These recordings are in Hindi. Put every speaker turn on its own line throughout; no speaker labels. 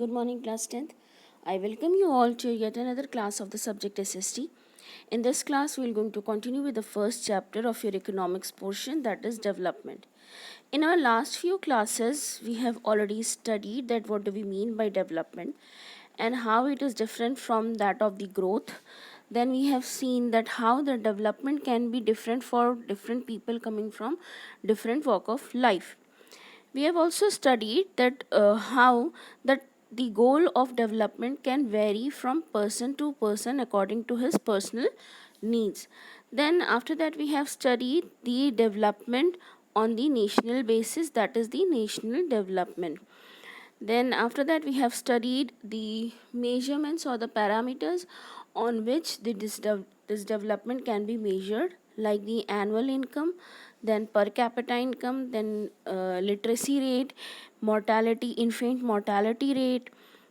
Good morning, class 10th. I welcome you all to yet another class of the subject SST. In this class, we are going to continue with the first chapter of your economics portion, that is development. In our last few classes, we have already studied that what do we mean by development and how it is different from that of the growth. Then we have seen that how the development can be different for different people coming from different walk of life. We have also studied that how that the goal of development can vary from person to person according to his personal needs. Then after that we have studied the development on the national basis, that is the national development. Then after that we have studied the measurements or the parameters on which this development can be measured, like the annual income, then per capita income, then literacy rate, infant mortality rate,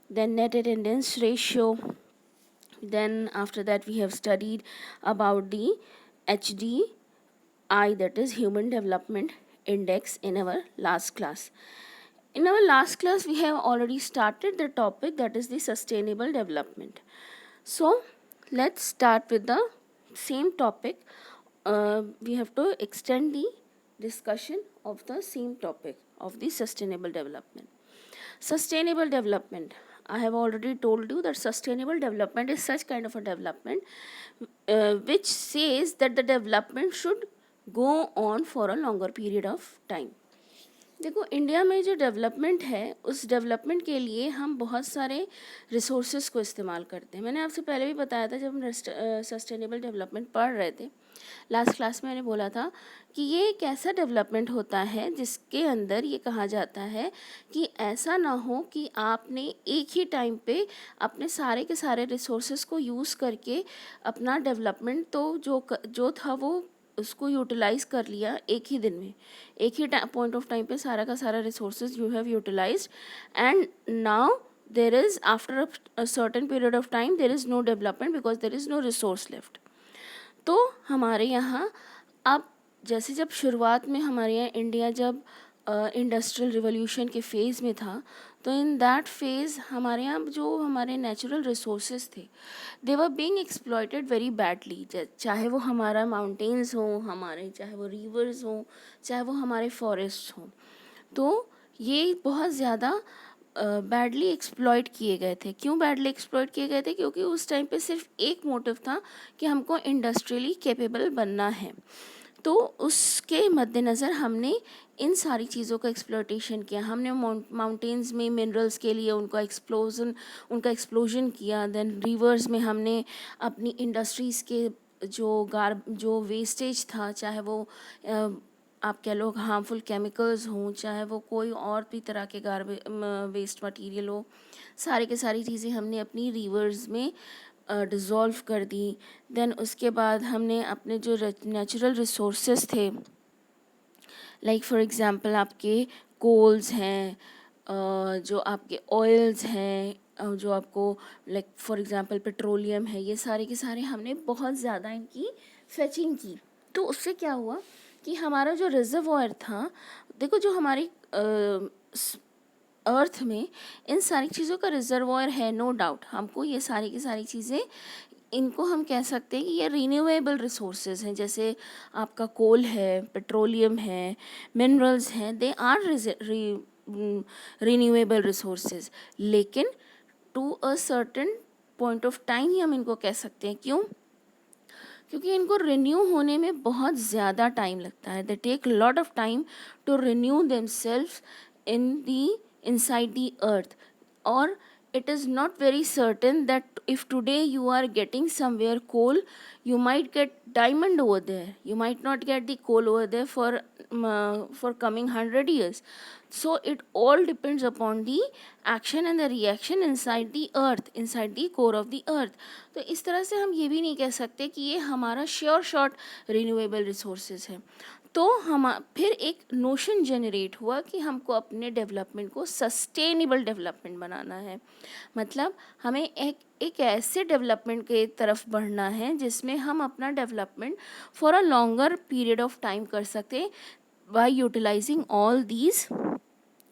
then net attendance ratio. Then after that we have studied about the HDI, that is Human Development Index, in our last class. In our last class, we have already started the topic, that is the sustainable development. So, let's start with the same topic. We have to extend the discussion of the same topic of the sustainable development. Sustainable development. I have already told you that sustainable development is such kind of a development which says that the development should go on for a longer period of time. देखो, इंडिया में जो डेवलपमेंट है उस डेवलपमेंट के लिए हम बहुत सारे रिसोर्सेज को इस्तेमाल करते हैं. मैंने आपसे पहले भी बताया था, जब हम सस्टेनेबल डेवलपमेंट पढ़ रहे थे लास्ट क्लास में, मैंने बोला था कि ये एक ऐसा डेवलपमेंट होता है जिसके अंदर ये कहा जाता है कि ऐसा ना हो कि आपने एक ही टाइम पे अपने सारे के सारे रिसोर्सेज को यूज़ करके अपना डेवलपमेंट तो जो था वो उसको यूटिलाइज़ कर लिया एक ही दिन में, एक ही पॉइंट ऑफ टाइम पे सारा का सारा resources you have utilised, and now there is after a certain period of time there is no development because there is no resource left. तो हमारे यहाँ अब जैसे जब शुरुआत में हमारे यहाँ इंडिया जब इंडस्ट्रियल रिवोल्यूशन के फेज़ में था, तो इन दैट फेज़ हमारे यहाँ जो हमारे नेचुरल रिसोर्सेज थे they were being exploited very badly. चाहे वो हमारा माउंटेन्स हो, हमारे चाहे वो रिवर्स हो, चाहे वो हमारे फॉरेस्ट हों, तो ये बहुत ज़्यादा बैडली एक्सप्लॉयट किए गए थे. क्यों बैडली एक्सप्लॉयट किए गए थे? क्योंकि उस टाइम पे सिर्फ एक मोटिव था कि हमको इंडस्ट्रियली कैपेबल बनना है. तो उसके मद्देनज़र हमने इन सारी चीज़ों का एक्सप्लॉयटेशन किया. हमने माउंटेन्स में मिनरल्स के लिए उनका एक्सप्लोजन किया. देन रिवर्स में हमने अपनी इंडस्ट्रीज़ के जो वेस्टेज था, चाहे वो आप कह लो हार्मफुल केमिकल्स हों, चाहे वो कोई और भी तरह के वेस्ट मटेरियल हो, सारी के सारी चीज़ें हमने अपनी रिवर्स में डिज़ोल्व कर दी. देन उसके बाद हमने अपने जो नेचुरल रिसोर्सेज थे, लाइक फॉर एग्ज़ाम्पल आपके कोल्स हैं, जो आपके ऑयल्स हैं, जो आपको लाइक फॉर एग्ज़ाम्पल पेट्रोलियम है, ये सारे के सारे हमने बहुत ज़्यादा इनकी फेचिंग की. तो उससे क्या हुआ कि हमारा जो रिजर्वॉयर था, देखो जो हमारी अर्थ में इन सारी चीज़ों का रिजर्वॉयर है, नो डाउट. हमको ये सारी की सारी चीज़ें, इनको हम कह सकते हैं कि ये रीन्यूएबल रिसोर्सेज हैं. जैसे आपका कोल है, पेट्रोलियम है, मिनरल्स हैं, दे आर रीन्यूएबल रिसोर्सेज. लेकिन to a certain point of time ही हम इनको कह सकते हैं. क्यों? क्योंकि इनको रिन्यू होने में बहुत ज़्यादा टाइम लगता है. They take lot of time to renew themselves inside the earth, or it is not very certain that if today you are getting somewhere coal, you might get diamond over there, you might not get the coal over there for coming 100 years. So it all depends upon the action and the reaction inside the earth, inside the core of the earth. तो इस तरह से हम ये भी नहीं कह सकते कि ये हमारा श्योर शॉर्ट रिन्यूएबल रिसोर्सेज है. तो हम फिर एक नोशन जनरेट हुआ कि हमको अपने डेवलपमेंट को सस्टेनेबल डेवलपमेंट बनाना है. मतलब हमें एक ऐसे डेवलपमेंट के तरफ बढ़ना है जिसमें हम अपना development for a longer period of time कर सकते by utilising all these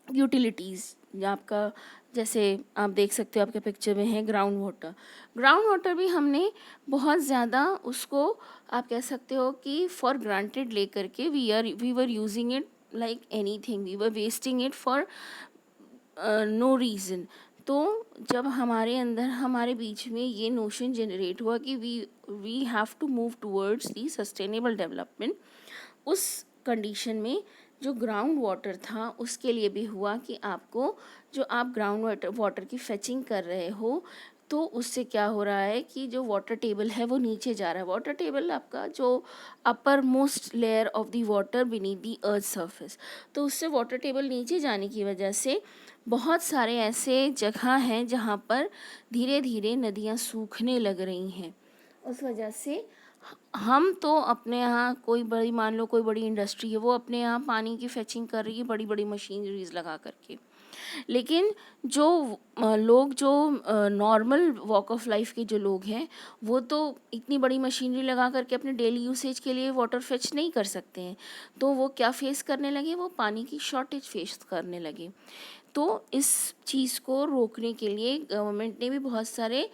utilities. आपका जैसे आप देख सकते हो आपके पिक्चर में है ग्राउंड वाटर। ग्राउंड वाटर भी हमने बहुत ज़्यादा उसको आप कह सकते हो कि फॉर ग्रांटेड ले करके we were using it like anything, we were wasting it for no reason. तो जब हमारे अंदर हमारे बीच में ये नोशन जनरेट हुआ कि we have to move towards the sustainable development, उस कंडीशन में जो ग्राउंड वाटर था उसके लिए भी हुआ कि आपको जो आप ग्राउंड वाटर की फेचिंग कर रहे हो तो उससे क्या हो रहा है कि जो वाटर टेबल है वो नीचे जा रहा है। वाटर टेबल आपका जो upper most layer of the water beneath the earth surface, तो उससे वाटर टेबल नीचे जाने की वजह से बहुत सारे ऐसे जगह हैं जहाँ पर धीरे धीरे नदियाँ सूखने लग रही हैं। उस वजह से हम तो अपने यहाँ कोई बड़ी, मान लो कोई बड़ी इंडस्ट्री है, वो अपने यहाँ पानी की फेचिंग कर रही है बड़ी बड़ी मशीनरीज लगा करके, लेकिन जो लोग जो नॉर्मल वॉक ऑफ लाइफ के जो लोग हैं वो तो इतनी बड़ी मशीनरी लगा करके अपने डेली यूसेज के लिए वाटर फेच नहीं कर सकते हैं। तो वो क्या फेस करने लगे, वो पानी की शॉर्टेज फेस करने लगे। तो इस चीज़ को रोकने के लिए गवर्नमेंट ने भी बहुत सारे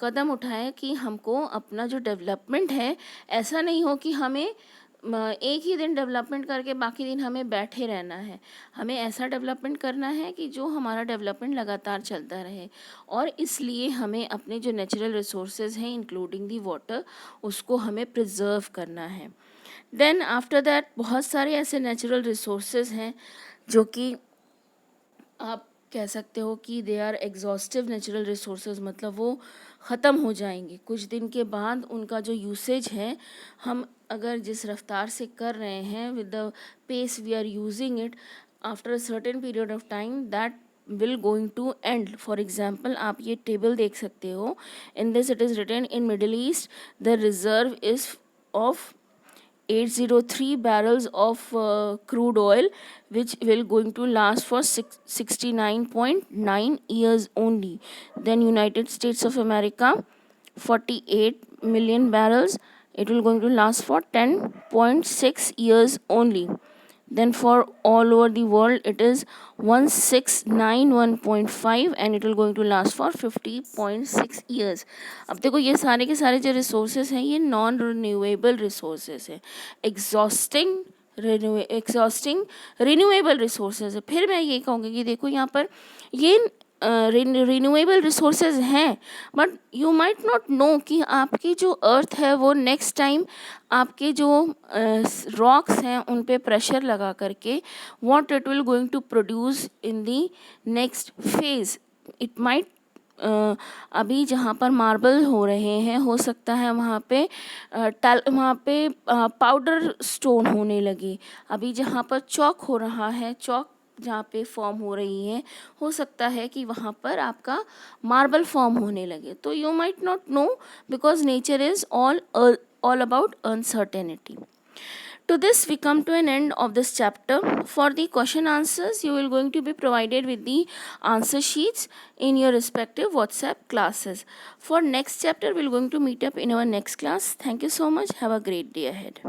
कदम उठाए कि हमको अपना जो डेवलपमेंट है, ऐसा नहीं हो कि हमें एक ही दिन डेवलपमेंट करके बाकी दिन हमें बैठे रहना है। हमें ऐसा डेवलपमेंट करना है कि जो हमारा डेवलपमेंट लगातार चलता रहे, और इसलिए हमें अपने जो नेचुरल रिसोर्सेज हैं इंक्लूडिंग दी वाटर, उसको हमें प्रिजर्व करना है। देन आफ्टर दैट बहुत सारे ऐसे नेचुरल रिसोर्सेज हैं जो कि आप कह सकते हो कि they are exhaustive natural resources, मतलब वो ख़त्म हो जाएंगे कुछ दिन के बाद। उनका जो यूसेज है, हम अगर जिस रफ्तार से कर रहे हैं, with the pace we are using it, after a certain period of time that will going to end. For example आप ये टेबल देख सकते हो, in this it is written in Middle East the reserve is of 803 barrels of crude oil, which will going to last for 69.9 years only. Then United States of America 48 million barrels, it will going to last for 10.6 years only. Then for all over the world it is 1691.5 and it will going to last for 50.6 years. अब देखो ये सारे के सारे जो रिसोर्सेज हैं ये नॉन रिन्यूएबल रिसोर्सेज हैं, एग्जॉस्टिंग रिन्यूएबल रिसोर्सेज है। फिर मैं ये कहूँगी कि देखो यहाँ पर ये रिन्यूएबल रिसोर्सेज हैं, but you might not know कि आपकी जो अर्थ है वो नेक्स्ट टाइम आपके जो रॉक्स हैं उन पे प्रेशर लगा करके what it will going to produce in the next phase. It might अभी जहाँ पर मार्बल हो रहे हैं, हो सकता है वहाँ पे पाउडर स्टोन होने लगे। अभी जहाँ पर चॉक हो रहा है, चॉक जहाँ पे फॉर्म हो रही है, हो सकता है कि वहाँ पर आपका मार्बल फॉर्म होने लगे। तो you might not know because nature is all about uncertainty. To this we come to an end of this chapter. For the question answers, you will going to be provided with the answer sheets in your respective WhatsApp classes. For next chapter, we will going to meet up in our next class. Thank you so much. Have a great day ahead.